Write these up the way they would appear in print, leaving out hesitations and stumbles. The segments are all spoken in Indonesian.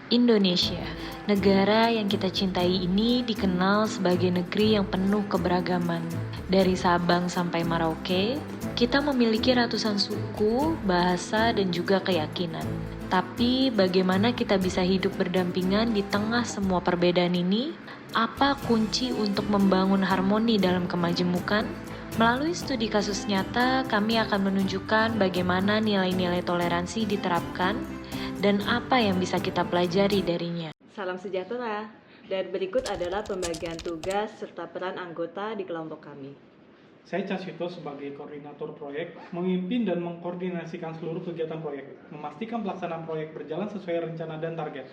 Indonesia, negara yang kita cintai ini dikenal sebagai negeri yang penuh keberagaman. Dari Sabang sampai Merauke, kita memiliki ratusan suku, bahasa, dan juga keyakinan. Tapi bagaimana kita bisa hidup berdampingan di tengah semua perbedaan ini? Apa kunci untuk membangun harmoni dalam kemajemukan? Melalui studi kasus nyata, kami akan menunjukkan bagaimana nilai-nilai toleransi diterapkan dan apa yang bisa kita pelajari darinya. Salam sejahtera, dan berikut adalah pembagian tugas serta peran anggota di kelompok kami. Saya Casito sebagai koordinator proyek, memimpin dan mengkoordinasikan seluruh kegiatan proyek, memastikan pelaksanaan proyek berjalan sesuai rencana dan target,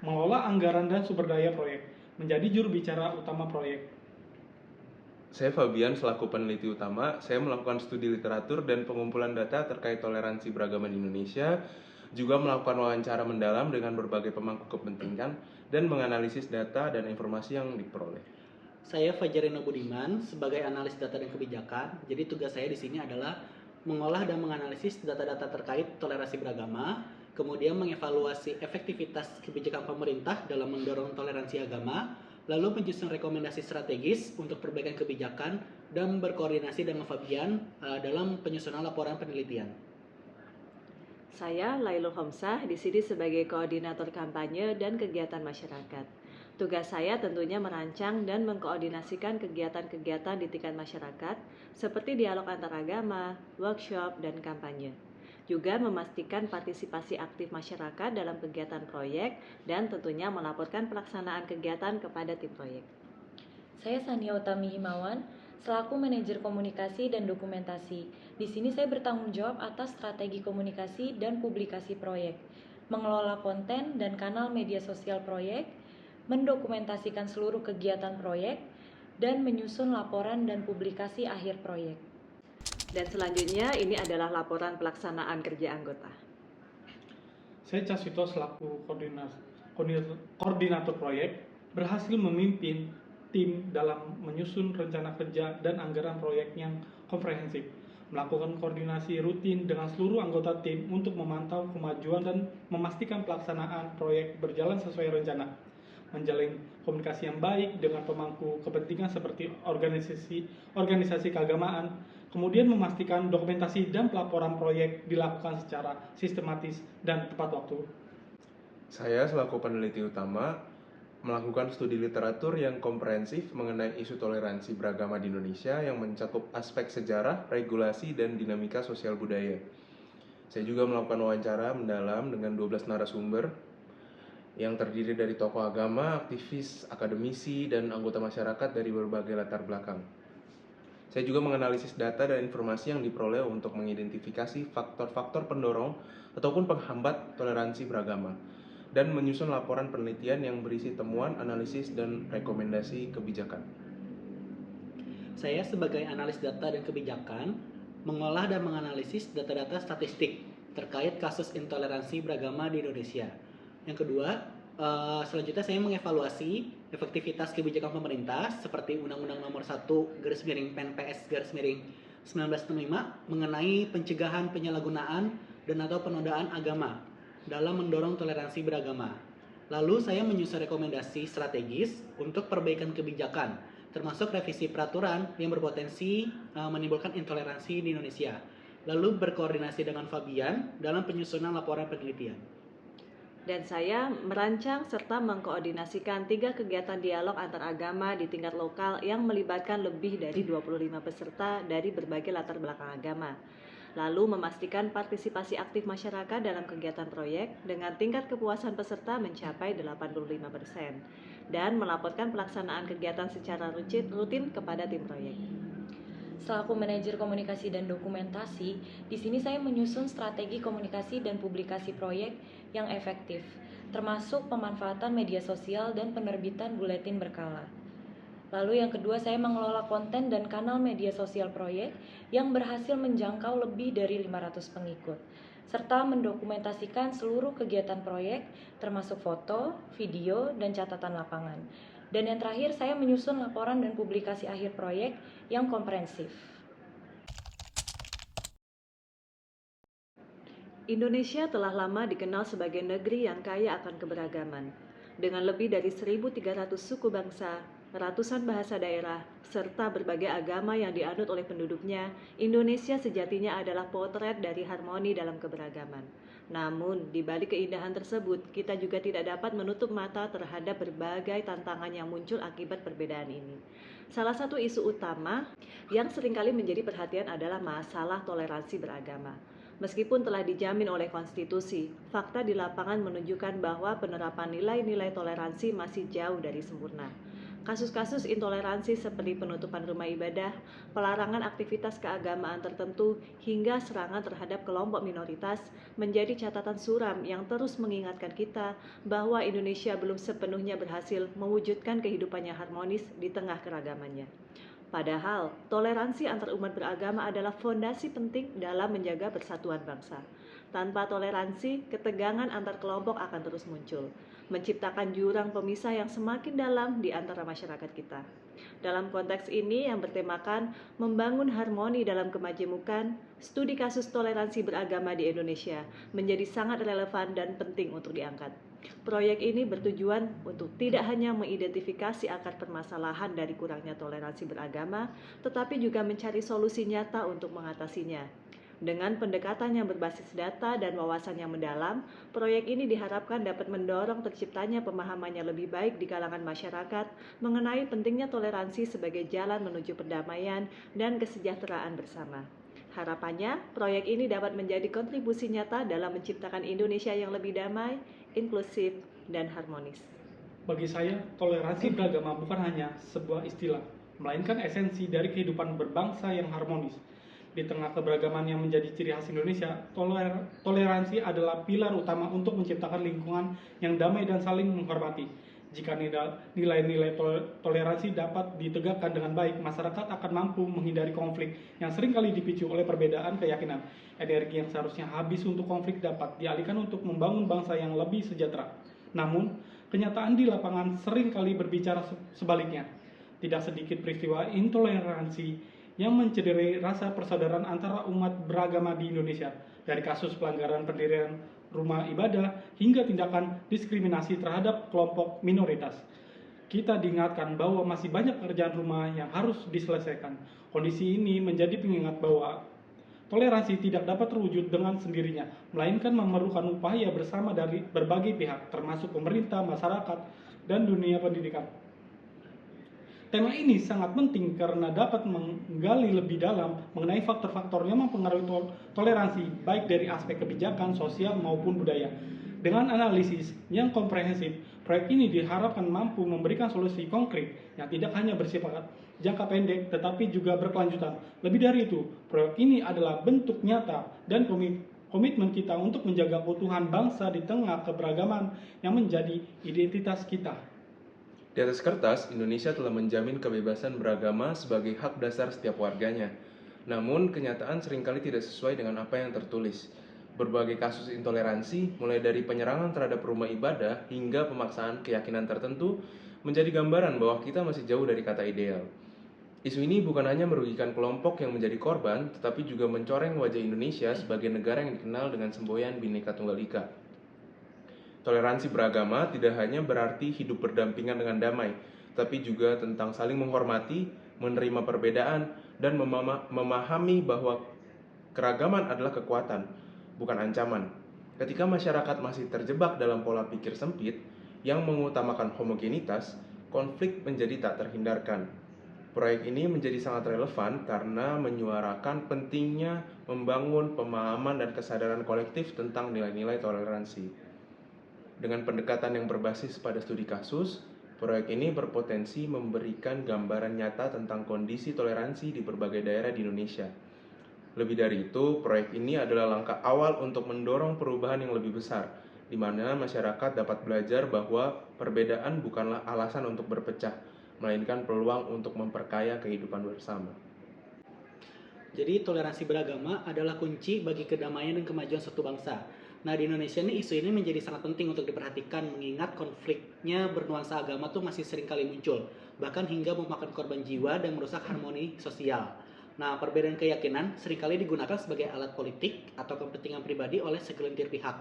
mengelola anggaran dan sumber daya proyek, menjadi juru bicara utama proyek. Saya Fabian selaku peneliti utama, saya melakukan studi literatur dan pengumpulan data terkait toleransi beragama di Indonesia, juga melakukan wawancara mendalam dengan berbagai pemangku kepentingan dan menganalisis data dan informasi yang diperoleh. Saya Fajarino Budiman sebagai analis data dan kebijakan. Jadi tugas saya di sini adalah mengolah dan menganalisis data-data terkait toleransi beragama, kemudian mengevaluasi efektivitas kebijakan pemerintah dalam mendorong toleransi agama, lalu menyusun rekomendasi strategis untuk perbaikan kebijakan dan berkoordinasi dengan Fabian dalam penyusunan laporan penelitian. Saya Lailul Homsah di sini sebagai koordinator kampanye dan kegiatan masyarakat. Tugas saya tentunya merancang dan mengkoordinasikan kegiatan-kegiatan di tingkat masyarakat seperti dialog antaragama, workshop, dan kampanye. Juga memastikan partisipasi aktif masyarakat dalam kegiatan proyek dan tentunya melaporkan pelaksanaan kegiatan kepada tim proyek. Saya Sania Utami Himawan, selaku manajer komunikasi dan dokumentasi. Di sini saya bertanggung jawab atas strategi komunikasi dan publikasi proyek, mengelola konten dan kanal media sosial proyek, mendokumentasikan seluruh kegiatan proyek, dan menyusun laporan dan publikasi akhir proyek. Dan selanjutnya ini adalah laporan pelaksanaan kerja anggota. Saya Casito selaku koordinator proyek, berhasil memimpin tim dalam menyusun rencana kerja dan anggaran proyek yang komprehensif, melakukan koordinasi rutin dengan seluruh anggota tim untuk memantau kemajuan dan memastikan pelaksanaan proyek berjalan sesuai rencana, menjalin komunikasi yang baik dengan pemangku kepentingan seperti organisasi keagamaan, kemudian memastikan dokumentasi dan pelaporan proyek dilakukan secara sistematis dan tepat waktu. Saya selaku peneliti utama melakukan studi literatur yang komprehensif mengenai isu toleransi beragama di Indonesia yang mencakup aspek sejarah, regulasi, dan dinamika sosial budaya. Saya juga melakukan wawancara mendalam dengan 12 narasumber yang terdiri dari tokoh agama, aktivis, akademisi, dan anggota masyarakat dari berbagai latar belakang. Saya juga menganalisis data dan informasi yang diperoleh untuk mengidentifikasi faktor-faktor pendorong ataupun penghambat toleransi beragama, dan menyusun laporan penelitian yang berisi temuan, analisis, dan rekomendasi kebijakan. Saya sebagai analis data dan kebijakan mengolah dan menganalisis data-data statistik terkait kasus intoleransi beragama di Indonesia. Yang kedua, selanjutnya saya mengevaluasi efektivitas kebijakan pemerintah seperti Undang-Undang Nomor 1/PNPS/1965 mengenai pencegahan penyalahgunaan dan atau penodaan agama dalam mendorong toleransi beragama. Lalu saya menyusun rekomendasi strategis untuk perbaikan kebijakan, termasuk revisi peraturan yang berpotensi menimbulkan intoleransi di Indonesia. Lalu berkoordinasi dengan Fabian dalam penyusunan laporan penelitian. Dan saya merancang serta mengkoordinasikan 3 kegiatan dialog antaragama di tingkat lokal yang melibatkan lebih dari 25 peserta dari berbagai latar belakang agama. Lalu memastikan partisipasi aktif masyarakat dalam kegiatan proyek dengan tingkat kepuasan peserta mencapai 85% dan melaporkan pelaksanaan kegiatan secara rutin kepada tim proyek. Selaku manajer komunikasi dan dokumentasi, di sini saya menyusun strategi komunikasi dan publikasi proyek yang efektif, termasuk pemanfaatan media sosial dan penerbitan buletin berkala. Lalu yang kedua, saya mengelola konten dan kanal media sosial proyek yang berhasil menjangkau lebih dari 500 pengikut, serta mendokumentasikan seluruh kegiatan proyek, termasuk foto, video, dan catatan lapangan. Dan yang terakhir, saya menyusun laporan dan publikasi akhir proyek yang komprehensif. Indonesia telah lama dikenal sebagai negeri yang kaya akan keberagaman. Dengan lebih dari 1.300 suku bangsa, ratusan bahasa daerah, serta berbagai agama yang dianut oleh penduduknya, Indonesia sejatinya adalah potret dari harmoni dalam keberagaman. Namun, di balik keindahan tersebut, kita juga tidak dapat menutup mata terhadap berbagai tantangan yang muncul akibat perbedaan ini. Salah satu isu utama yang seringkali menjadi perhatian adalah masalah toleransi beragama. Meskipun telah dijamin oleh konstitusi, fakta di lapangan menunjukkan bahwa penerapan nilai-nilai toleransi masih jauh dari sempurna. Kasus-kasus intoleransi seperti penutupan rumah ibadah, pelarangan aktivitas keagamaan tertentu, hingga serangan terhadap kelompok minoritas menjadi catatan suram yang terus mengingatkan kita bahwa Indonesia belum sepenuhnya berhasil mewujudkan kehidupannya harmonis di tengah keragamannya. Padahal, toleransi antar umat beragama adalah fondasi penting dalam menjaga persatuan bangsa. Tanpa toleransi, ketegangan antar kelompok akan terus muncul, menciptakan jurang pemisah yang semakin dalam di antara masyarakat kita. Dalam konteks ini yang bertemakan membangun harmoni dalam kemajemukan, studi kasus toleransi beragama di Indonesia menjadi sangat relevan dan penting untuk diangkat. Proyek ini bertujuan untuk tidak hanya mengidentifikasi akar permasalahan dari kurangnya toleransi beragama, tetapi juga mencari solusi nyata untuk mengatasinya. Dengan pendekatan yang berbasis data dan wawasan yang mendalam, proyek ini diharapkan dapat mendorong terciptanya pemahaman yang lebih baik di kalangan masyarakat mengenai pentingnya toleransi sebagai jalan menuju perdamaian dan kesejahteraan bersama. Harapannya, proyek ini dapat menjadi kontribusi nyata dalam menciptakan Indonesia yang lebih damai, inklusif, dan harmonis. Bagi saya, toleransi beragama bukan hanya sebuah istilah, melainkan esensi dari kehidupan berbangsa yang harmonis. Di tengah keberagaman yang menjadi ciri khas Indonesia, toleransi adalah pilar utama untuk menciptakan lingkungan yang damai dan saling menghormati. Jika nilai-nilai toleransi dapat ditegakkan dengan baik, masyarakat akan mampu menghindari konflik yang seringkali dipicu oleh perbedaan keyakinan. Energi yang seharusnya habis untuk konflik dapat dialihkan untuk membangun bangsa yang lebih sejahtera. Namun, kenyataan di lapangan seringkali berbicara sebaliknya. Tidak sedikit peristiwa intoleransi yang mencederai rasa persaudaraan antara umat beragama di Indonesia, dari kasus pelanggaran pendirian rumah ibadah hingga tindakan diskriminasi terhadap kelompok minoritas. Kita diingatkan bahwa masih banyak pekerjaan rumah yang harus diselesaikan. Kondisi ini menjadi pengingat bahwa toleransi tidak dapat terwujud dengan sendirinya, melainkan memerlukan upaya bersama dari berbagai pihak, termasuk pemerintah, masyarakat, dan dunia pendidikan. Tema ini sangat penting karena dapat menggali lebih dalam mengenai faktor-faktor yang mempengaruhi toleransi baik dari aspek kebijakan, sosial, maupun budaya. Dengan analisis yang komprehensif, proyek ini diharapkan mampu memberikan solusi konkret yang tidak hanya bersifat jangka pendek tetapi juga berkelanjutan. Lebih dari itu, proyek ini adalah bentuk nyata dan komitmen kita untuk menjaga keutuhan bangsa di tengah keberagaman yang menjadi identitas kita. Di atas kertas, Indonesia telah menjamin kebebasan beragama sebagai hak dasar setiap warganya. Namun, kenyataan seringkali tidak sesuai dengan apa yang tertulis. Berbagai kasus intoleransi, mulai dari penyerangan terhadap rumah ibadah hingga pemaksaan keyakinan tertentu, menjadi gambaran bahwa kita masih jauh dari kata ideal. Isu ini bukan hanya merugikan kelompok yang menjadi korban, tetapi juga mencoreng wajah Indonesia sebagai negara yang dikenal dengan semboyan Bhinneka Tunggal Ika. Toleransi beragama tidak hanya berarti hidup berdampingan dengan damai, tapi juga tentang saling menghormati, menerima perbedaan, dan memahami bahwa keragaman adalah kekuatan, bukan ancaman. Ketika masyarakat masih terjebak dalam pola pikir sempit yang mengutamakan homogenitas, konflik menjadi tak terhindarkan. Proyek ini menjadi sangat relevan karena menyuarakan pentingnya membangun pemahaman dan kesadaran kolektif tentang nilai-nilai toleransi. Dengan pendekatan yang berbasis pada studi kasus, proyek ini berpotensi memberikan gambaran nyata tentang kondisi toleransi di berbagai daerah di Indonesia. Lebih dari itu, proyek ini adalah langkah awal untuk mendorong perubahan yang lebih besar, di mana masyarakat dapat belajar bahwa perbedaan bukanlah alasan untuk berpecah, melainkan peluang untuk memperkaya kehidupan bersama. Jadi toleransi beragama adalah kunci bagi kedamaian dan kemajuan suatu bangsa. Nah, di Indonesia ini isu ini menjadi sangat penting untuk diperhatikan mengingat konfliknya bernuansa agama tuh masih sering kali muncul, bahkan hingga memakan korban jiwa dan merusak harmoni sosial. Nah, perbedaan keyakinan seringkali digunakan sebagai alat politik atau kepentingan pribadi oleh segelintir pihak,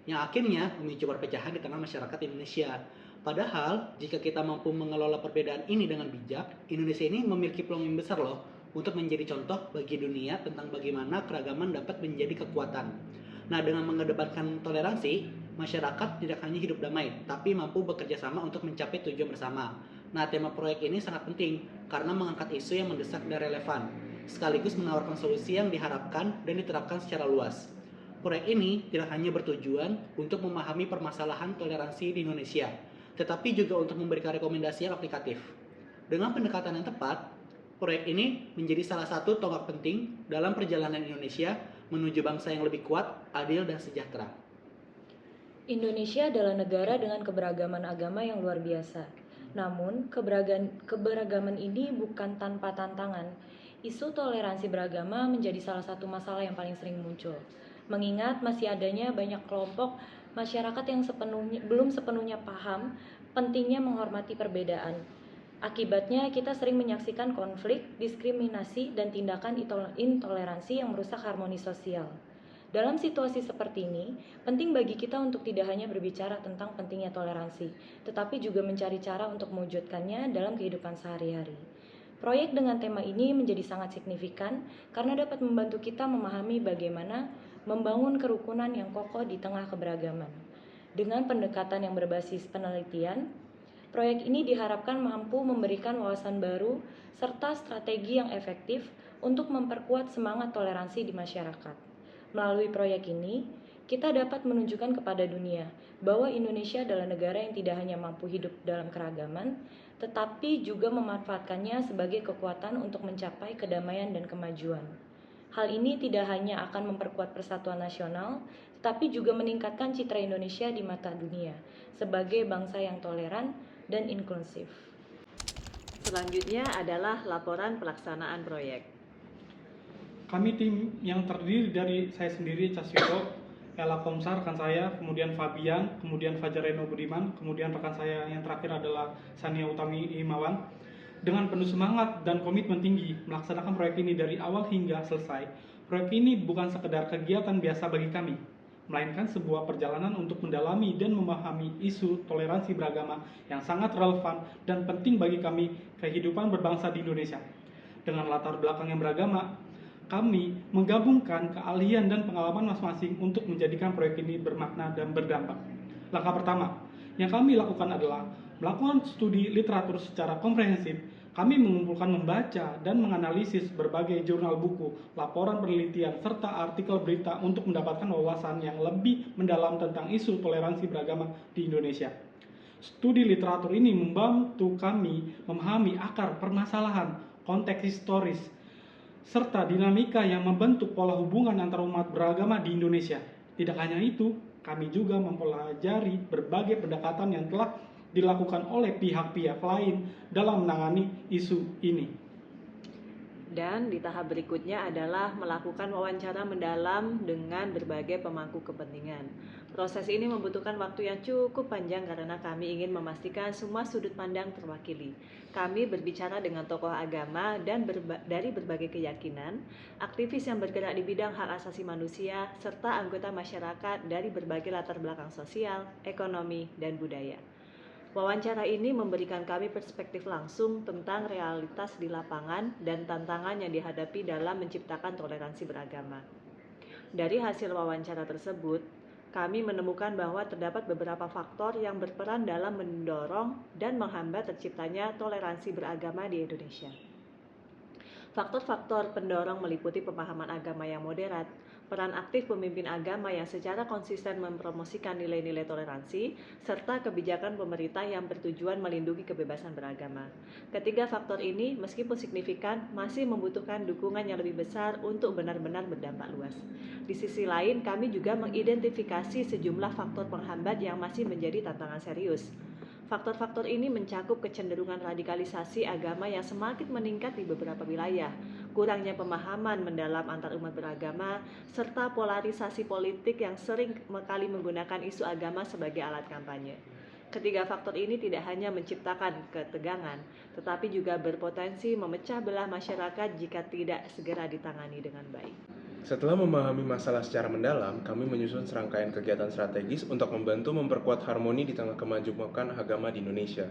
yang akhirnya memicu perpecahan di tengah masyarakat Indonesia. Padahal, jika kita mampu mengelola perbedaan ini dengan bijak, Indonesia ini memiliki peluang yang besar loh untuk menjadi contoh bagi dunia tentang bagaimana keragaman dapat menjadi kekuatan. Nah, dengan mengedepankan toleransi, masyarakat tidak hanya hidup damai, tapi mampu bekerja sama untuk mencapai tujuan bersama. Nah, tema proyek ini sangat penting karena mengangkat isu yang mendesak dan relevan, sekaligus menawarkan solusi yang diharapkan dan diterapkan secara luas. Proyek ini tidak hanya bertujuan untuk memahami permasalahan toleransi di Indonesia, tetapi juga untuk memberikan rekomendasi yang aplikatif. Dengan pendekatan yang tepat, proyek ini menjadi salah satu tonggak penting dalam perjalanan Indonesia menuju bangsa yang lebih kuat, adil, dan sejahtera. Indonesia adalah negara dengan keberagaman agama yang luar biasa. Namun, keberagaman ini bukan tanpa tantangan. Isu toleransi beragama menjadi salah satu masalah yang paling sering muncul. Mengingat masih adanya banyak kelompok masyarakat yang belum sepenuhnya paham pentingnya menghormati perbedaan. Akibatnya, kita sering menyaksikan konflik, diskriminasi, dan tindakan intoleransi yang merusak harmoni sosial. Dalam situasi seperti ini, penting bagi kita untuk tidak hanya berbicara tentang pentingnya toleransi, tetapi juga mencari cara untuk mewujudkannya dalam kehidupan sehari-hari. Proyek dengan tema ini menjadi sangat signifikan karena dapat membantu kita memahami bagaimana membangun kerukunan yang kokoh di tengah keberagaman. Dengan pendekatan yang berbasis penelitian, proyek ini diharapkan mampu memberikan wawasan baru serta strategi yang efektif untuk memperkuat semangat toleransi di masyarakat. Melalui proyek ini, kita dapat menunjukkan kepada dunia bahwa Indonesia adalah negara yang tidak hanya mampu hidup dalam keragaman, tetapi juga memanfaatkannya sebagai kekuatan untuk mencapai kedamaian dan kemajuan. Hal ini tidak hanya akan memperkuat persatuan nasional, tetapi juga meningkatkan citra Indonesia di mata dunia sebagai bangsa yang toleran dan inklusif. Selanjutnya adalah laporan pelaksanaan proyek. Kami tim yang terdiri dari saya sendiri, Casito, Ella Komsar, rekan saya, kemudian Fabian, kemudian Fajar Reno Budiman, kemudian rekan saya yang terakhir adalah Sania Utami Imawan. Dengan penuh semangat dan komitmen tinggi melaksanakan proyek ini dari awal hingga selesai. Proyek ini bukan sekedar kegiatan biasa bagi kami, melainkan sebuah perjalanan untuk mendalami dan memahami isu toleransi beragama yang sangat relevan dan penting bagi kami kehidupan berbangsa di Indonesia. Dengan latar belakang yang beragama, kami menggabungkan keahlian dan pengalaman masing-masing untuk menjadikan proyek ini bermakna dan berdampak. Langkah pertama yang kami lakukan adalah melakukan studi literatur secara komprehensif. Kami mengumpulkan, membaca, dan menganalisis berbagai jurnal buku, laporan penelitian, serta artikel berita untuk mendapatkan wawasan yang lebih mendalam tentang isu toleransi beragama di Indonesia. Studi literatur ini membantu kami memahami akar permasalahan, konteks historis, serta dinamika yang membentuk pola hubungan antar umat beragama di Indonesia. Tidak hanya itu, kami juga mempelajari berbagai pendekatan yang telah dilakukan oleh pihak-pihak lain dalam menangani isu ini. Dan di tahap berikutnya adalah melakukan wawancara mendalam dengan berbagai pemangku kepentingan. Proses ini membutuhkan waktu yang cukup panjang karena kami ingin memastikan semua sudut pandang terwakili. Kami berbicara dengan tokoh agama dan dari berbagai keyakinan, aktivis yang bergerak di bidang hak asasi manusia, serta anggota masyarakat dari berbagai latar belakang sosial, ekonomi, dan budaya. Wawancara ini memberikan kami perspektif langsung tentang realitas di lapangan dan tantangan yang dihadapi dalam menciptakan toleransi beragama. Dari hasil wawancara tersebut, kami menemukan bahwa terdapat beberapa faktor yang berperan dalam mendorong dan menghambat terciptanya toleransi beragama di Indonesia. Faktor-faktor pendorong meliputi pemahaman agama yang moderat, peran aktif pemimpin agama yang secara konsisten mempromosikan nilai-nilai toleransi, serta kebijakan pemerintah yang bertujuan melindungi kebebasan beragama. Ketiga faktor ini, meskipun signifikan, masih membutuhkan dukungan yang lebih besar untuk benar-benar berdampak luas. Di sisi lain, kami juga mengidentifikasi sejumlah faktor penghambat yang masih menjadi tantangan serius. Faktor-faktor ini mencakup kecenderungan radikalisasi agama yang semakin meningkat di beberapa wilayah, kurangnya pemahaman mendalam antar umat beragama, serta polarisasi politik yang sering kali menggunakan isu agama sebagai alat kampanye. Ketiga faktor ini tidak hanya menciptakan ketegangan, tetapi juga berpotensi memecah belah masyarakat jika tidak segera ditangani dengan baik. Setelah memahami masalah secara mendalam, kami menyusun serangkaian kegiatan strategis untuk membantu memperkuat harmoni di tengah kemajuan agama di Indonesia.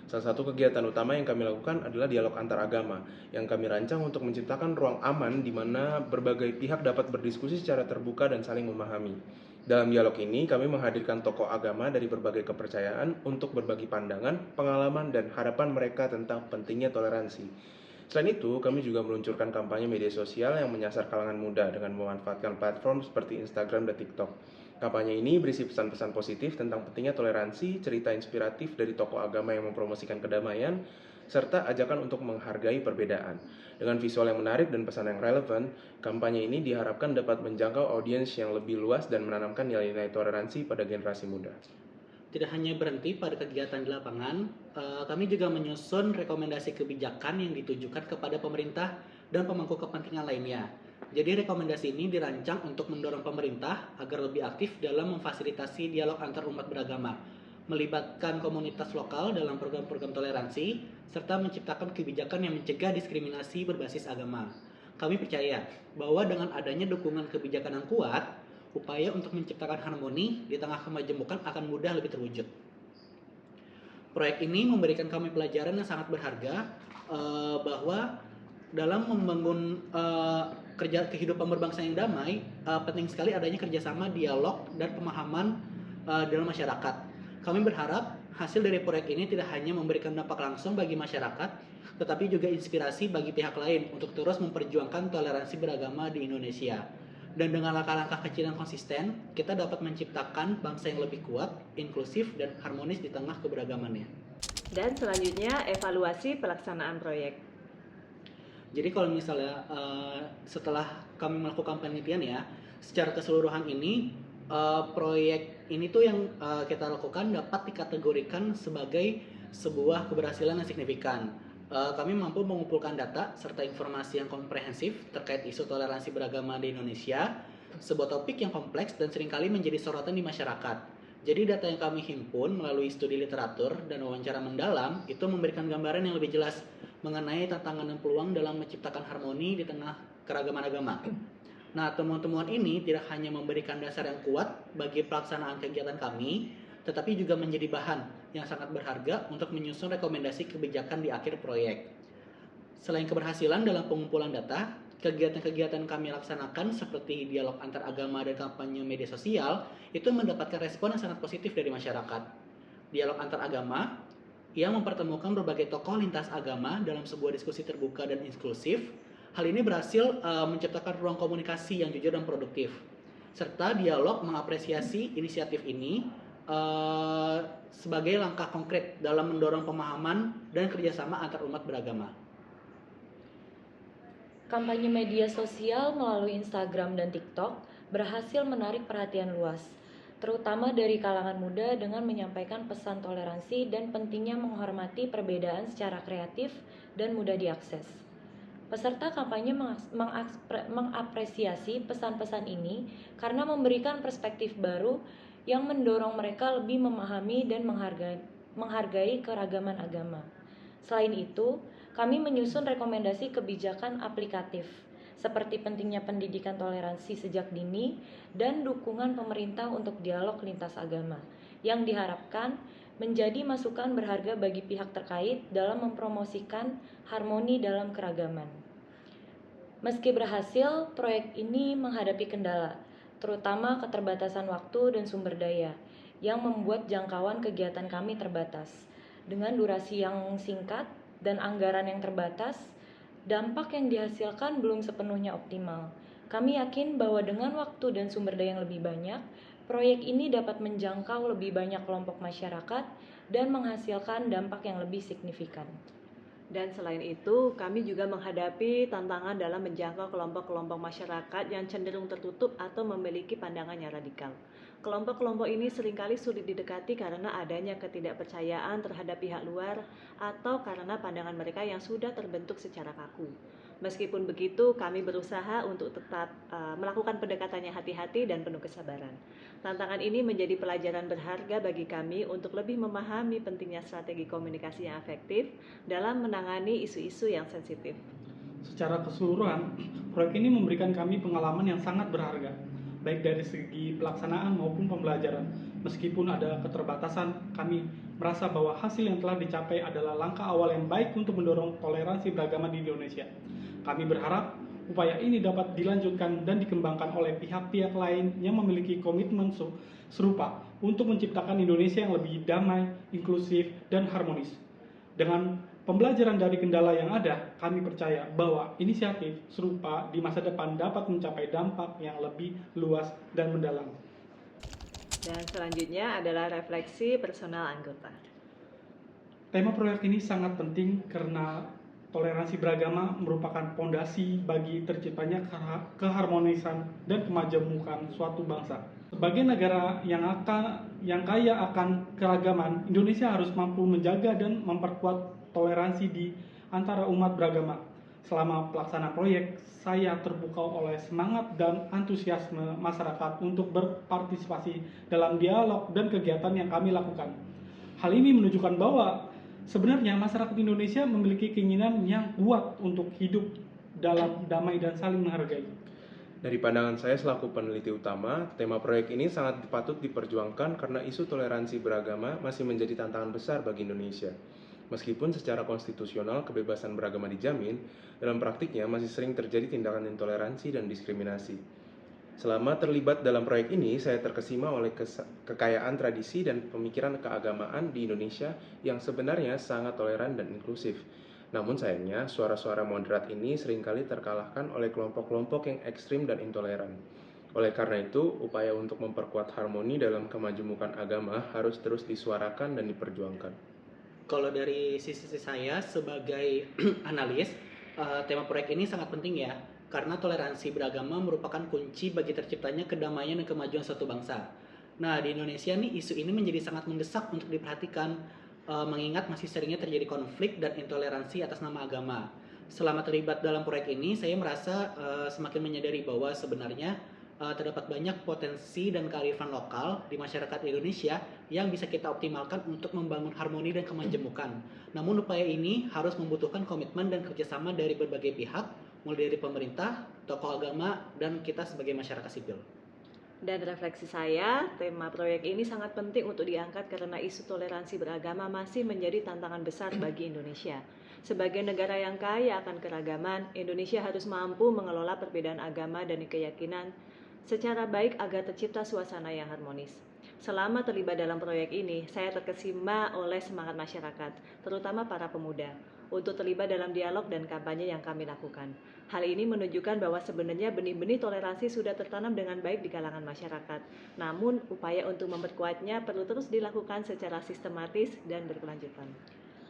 Salah satu kegiatan utama yang kami lakukan adalah dialog antar agama, yang kami rancang untuk menciptakan ruang aman di mana berbagai pihak dapat berdiskusi secara terbuka dan saling memahami. Dalam dialog ini, kami menghadirkan tokoh agama dari berbagai kepercayaan untuk berbagi pandangan, pengalaman, dan harapan mereka tentang pentingnya toleransi. Selain itu, kami juga meluncurkan kampanye media sosial yang menyasar kalangan muda dengan memanfaatkan platform seperti Instagram dan TikTok. Kampanye ini berisi pesan-pesan positif tentang pentingnya toleransi, cerita inspiratif dari tokoh agama yang mempromosikan kedamaian, serta ajakan untuk menghargai perbedaan. Dengan visual yang menarik dan pesan yang relevan, kampanye ini diharapkan dapat menjangkau audiens yang lebih luas dan menanamkan nilai-nilai toleransi pada generasi muda. Tidak hanya berhenti pada kegiatan di lapangan, kami juga menyusun rekomendasi kebijakan yang ditujukan kepada pemerintah dan pemangku kepentingan lainnya. Jadi rekomendasi ini dirancang untuk mendorong pemerintah agar lebih aktif dalam memfasilitasi dialog antar umat beragama, melibatkan komunitas lokal dalam program-program toleransi, serta menciptakan kebijakan yang mencegah diskriminasi berbasis agama. Kami percaya bahwa dengan adanya dukungan kebijakan yang kuat, upaya untuk menciptakan harmoni di tengah kemajemukan akan mudah lebih terwujud. Proyek ini memberikan kami pelajaran yang sangat berharga bahwa dalam membangun kehidupan berbangsa yang damai, penting sekali adanya kerjasama, dialog, dan pemahaman dalam masyarakat. Kami berharap hasil dari proyek ini tidak hanya memberikan dampak langsung bagi masyarakat, tetapi juga inspirasi bagi pihak lain untuk terus memperjuangkan toleransi beragama di Indonesia. Dan dengan langkah-langkah kecil yang konsisten, kita dapat menciptakan bangsa yang lebih kuat, inklusif, dan harmonis di tengah keberagamannya. Dan selanjutnya, evaluasi pelaksanaan proyek. Jadi kalau misalnya setelah kami melakukan penelitian ya, secara keseluruhan ini proyek ini tuh yang kita lakukan dapat dikategorikan sebagai sebuah keberhasilan yang signifikan. Kami mampu mengumpulkan data serta informasi yang komprehensif terkait isu toleransi beragama di Indonesia, sebuah topik yang kompleks dan seringkali menjadi sorotan di masyarakat. Jadi data yang kami himpun melalui studi literatur dan wawancara mendalam itu memberikan gambaran yang lebih jelas mengenai tantangan dan peluang dalam menciptakan harmoni di tengah keragaman agama. Nah, temuan-temuan ini tidak hanya memberikan dasar yang kuat bagi pelaksanaan kegiatan kami, tetapi juga menjadi bahan yang sangat berharga untuk menyusun rekomendasi kebijakan di akhir proyek. Selain keberhasilan dalam pengumpulan data, kegiatan-kegiatan kami laksanakan seperti dialog antar agama dan kampanye media sosial itu mendapatkan respon yang sangat positif dari masyarakat. Dialog antar agama yang mempertemukan berbagai tokoh lintas agama dalam sebuah diskusi terbuka dan inklusif. Hal ini berhasil menciptakan ruang komunikasi yang jujur dan produktif. Serta dialog mengapresiasi inisiatif ini sebagai langkah konkret dalam mendorong pemahaman dan kerjasama antar umat beragama. Kampanye media sosial melalui Instagram dan TikTok berhasil menarik perhatian luas, terutama dari kalangan muda dengan menyampaikan pesan toleransi dan pentingnya menghormati perbedaan secara kreatif dan mudah diakses. Peserta kampanye mengapresiasi pesan-pesan ini karena memberikan perspektif baru yang mendorong mereka lebih memahami dan menghargai keragaman agama. Selain itu, kami menyusun rekomendasi kebijakan aplikatif, seperti pentingnya pendidikan toleransi sejak dini dan dukungan pemerintah untuk dialog lintas agama, yang diharapkan menjadi masukan berharga bagi pihak terkait dalam mempromosikan harmoni dalam keragaman. Meski berhasil, proyek ini menghadapi kendala, terutama keterbatasan waktu dan sumber daya, yang membuat jangkauan kegiatan kami terbatas. Dengan durasi yang singkat dan anggaran yang terbatas, dampak yang dihasilkan belum sepenuhnya optimal. Kami yakin bahwa dengan waktu dan sumber daya yang lebih banyak, proyek ini dapat menjangkau lebih banyak kelompok masyarakat dan menghasilkan dampak yang lebih signifikan. Dan selain itu, kami juga menghadapi tantangan dalam menjangkau kelompok-kelompok masyarakat yang cenderung tertutup atau memiliki pandangan yang radikal. Kelompok-kelompok ini seringkali sulit didekati karena adanya ketidakpercayaan terhadap pihak luar atau karena pandangan mereka yang sudah terbentuk secara kaku. Meskipun begitu, kami berusaha untuk tetap melakukan pendekatannya hati-hati dan penuh kesabaran. Tantangan ini menjadi pelajaran berharga bagi kami untuk lebih memahami pentingnya strategi komunikasi yang efektif dalam menangani isu-isu yang sensitif. Secara keseluruhan, proyek ini memberikan kami pengalaman yang sangat berharga, baik dari segi pelaksanaan maupun pembelajaran. Meskipun ada keterbatasan, kami merasa bahwa hasil yang telah dicapai adalah langkah awal yang baik untuk mendorong toleransi beragama di Indonesia. Kami berharap upaya ini dapat dilanjutkan dan dikembangkan oleh pihak-pihak lain yang memiliki komitmen serupa untuk menciptakan Indonesia yang lebih damai, inklusif, dan harmonis. Dengan pembelajaran dari kendala yang ada, kami percaya bahwa inisiatif serupa di masa depan dapat mencapai dampak yang lebih luas dan mendalam. Dan selanjutnya adalah refleksi personal anggota. Tema proyek ini sangat penting karena toleransi beragama merupakan fondasi bagi terciptanya keharmonisan dan kemajemukan suatu bangsa. Sebagai negara yang kaya akan keragaman, Indonesia harus mampu menjaga dan memperkuat toleransi di antara umat beragama. Selama pelaksanaan proyek, saya terpukau oleh semangat dan antusiasme masyarakat untuk berpartisipasi dalam dialog dan kegiatan yang kami lakukan. Hal ini menunjukkan bahwa sebenarnya masyarakat Indonesia memiliki keinginan yang kuat untuk hidup dalam damai dan saling menghargai. Dari pandangan saya selaku peneliti utama, tema proyek ini sangat patut diperjuangkan karena isu toleransi beragama masih menjadi tantangan besar bagi Indonesia. Meskipun secara konstitusional kebebasan beragama dijamin, dalam praktiknya masih sering terjadi tindakan intoleransi dan diskriminasi. Selama terlibat dalam proyek ini, saya terkesima oleh kekayaan tradisi dan pemikiran keagamaan di Indonesia yang sebenarnya sangat toleran dan inklusif. Namun sayangnya, suara-suara moderat ini seringkali terkalahkan oleh kelompok-kelompok yang ekstrim dan intoleran. Oleh karena itu, upaya untuk memperkuat harmoni dalam kemajemukan agama harus terus disuarakan dan diperjuangkan. Kalau dari sisi saya sebagai analis, tema proyek ini sangat penting ya, karena toleransi beragama merupakan kunci bagi terciptanya kedamaian dan kemajuan suatu bangsa. Nah, di Indonesia nih isu ini menjadi sangat mendesak untuk diperhatikan, mengingat masih seringnya terjadi konflik dan intoleransi atas nama agama. Selama terlibat dalam proyek ini, saya merasa semakin menyadari bahwa sebenarnya terdapat banyak potensi dan kearifan lokal di masyarakat Indonesia yang bisa kita optimalkan untuk membangun harmoni dan kemajemukan. Namun upaya ini harus membutuhkan komitmen dan kerjasama dari berbagai pihak, mulai dari pemerintah, tokoh agama, dan kita sebagai masyarakat sipil. Dan refleksi saya, tema proyek ini sangat penting untuk diangkat karena isu toleransi beragama masih menjadi tantangan besar bagi Indonesia. Sebagai negara yang kaya akan keragaman, Indonesia harus mampu mengelola perbedaan agama dan keyakinan secara baik agar tercipta suasana yang harmonis. Selama terlibat dalam proyek ini, saya terkesima oleh semangat masyarakat, terutama para pemuda, untuk terlibat dalam dialog dan kampanye yang kami lakukan. Hal ini menunjukkan bahwa sebenarnya benih-benih toleransi sudah tertanam dengan baik di kalangan masyarakat. Namun, upaya untuk memperkuatnya perlu terus dilakukan secara sistematis dan berkelanjutan.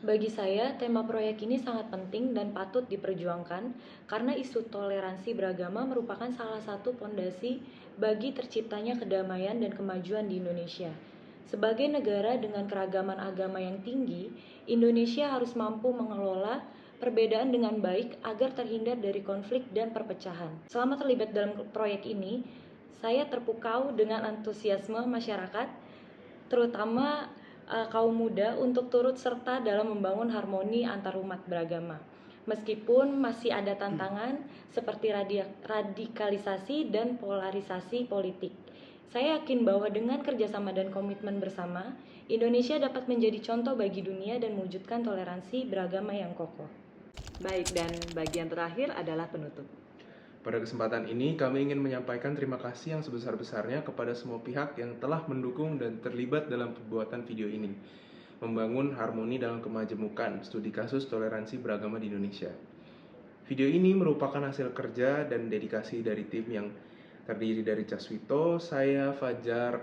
Bagi saya, tema proyek ini sangat penting dan patut diperjuangkan karena isu toleransi beragama merupakan salah satu fondasi bagi terciptanya kedamaian dan kemajuan di Indonesia. Sebagai negara dengan keragaman agama yang tinggi, Indonesia harus mampu mengelola perbedaan dengan baik agar terhindar dari konflik dan perpecahan. Selama terlibat dalam proyek ini, saya terpukau dengan antusiasme masyarakat, terutama kaum muda untuk turut serta dalam membangun harmoni antar umat beragama. Meskipun masih ada tantangan seperti radikalisasi dan polarisasi politik. Saya yakin bahwa dengan kerjasama dan komitmen bersama, Indonesia dapat menjadi contoh bagi dunia dan mewujudkan toleransi beragama yang kokoh. Baik, dan bagian terakhir adalah penutup. Pada kesempatan ini, kami ingin menyampaikan terima kasih yang sebesar-besarnya kepada semua pihak yang telah mendukung dan terlibat dalam pembuatan video ini, membangun harmoni dalam kemajemukan studi kasus toleransi beragama di Indonesia. Video ini merupakan hasil kerja dan dedikasi dari tim yang terdiri dari Caswito, saya, Fajar,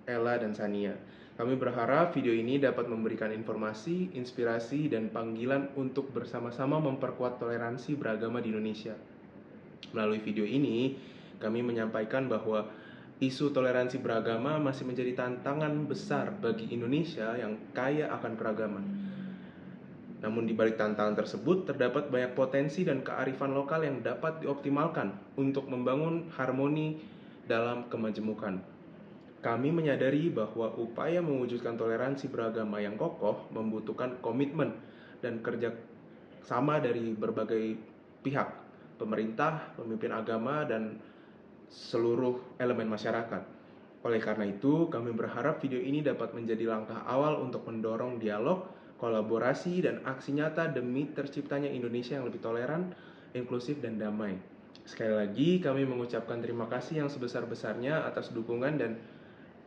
Ella, dan Sania. Kami berharap video ini dapat memberikan informasi, inspirasi, dan panggilan untuk bersama-sama memperkuat toleransi beragama di Indonesia. Melalui video ini, kami menyampaikan bahwa isu toleransi beragama masih menjadi tantangan besar bagi Indonesia yang kaya akan keragaman. Namun di balik tantangan tersebut terdapat banyak potensi dan kearifan lokal yang dapat dioptimalkan untuk membangun harmoni dalam kemajemukan. Kami menyadari bahwa upaya mewujudkan toleransi beragama yang kokoh membutuhkan komitmen dan kerja sama dari berbagai pihak, pemerintah, pemimpin agama, dan seluruh elemen masyarakat. Oleh karena itu, kami berharap video ini dapat menjadi langkah awal untuk mendorong dialog, kolaborasi, dan aksi nyata demi terciptanya Indonesia yang lebih toleran, inklusif, dan damai. Sekali lagi, kami mengucapkan terima kasih yang sebesar-besarnya atas dukungan dan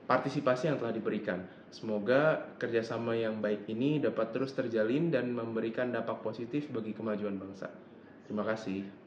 partisipasi yang telah diberikan. Semoga kerjasama yang baik ini dapat terus terjalin dan memberikan dampak positif bagi kemajuan bangsa. Terima kasih.